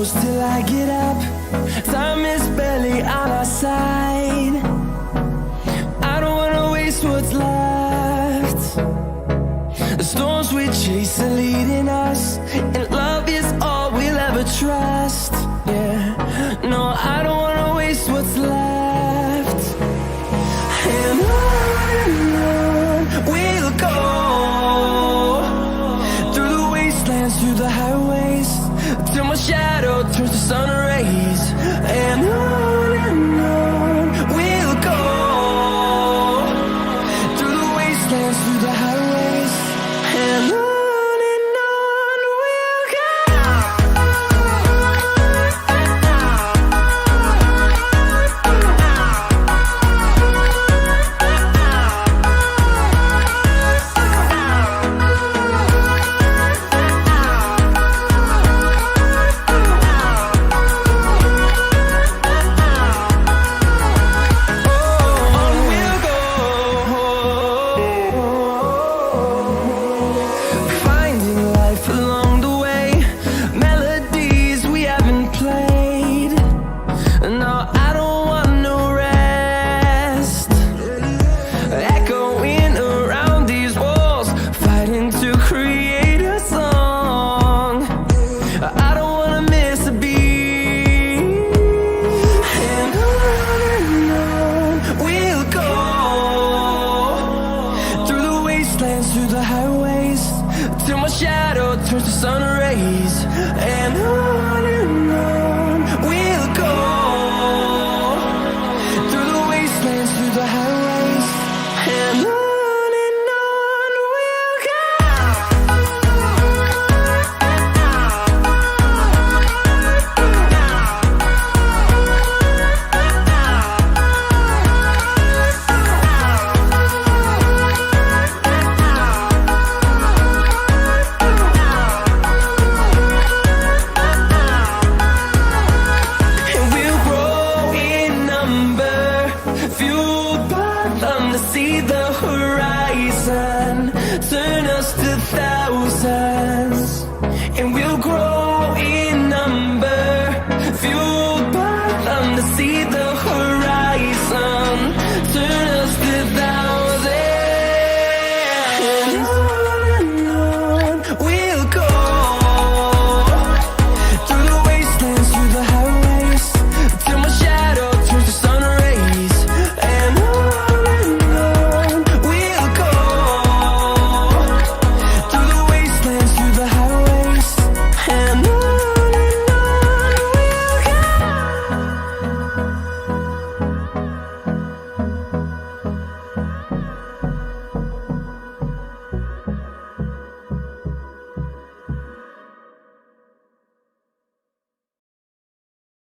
close till I get up. Time is barely on our side. I don't wanna waste what's left. The storms we chase are leading us, and love is all we'll ever trust. Yeah, no, I don't wanna waste what's left. And on we'll go, through the wastelands, through the highways, till my shadow turns to sun rays. And on we'll go, through the wastelands, through the highways, and on we'll go. Through the highways, till my shadow turns to sun rays. And on we'll go, through the wastelands, through the highways, and on we'll go. Fueled by them to see the horizon, turn us to thousands, and we'll grow in number. Fueled by them to see the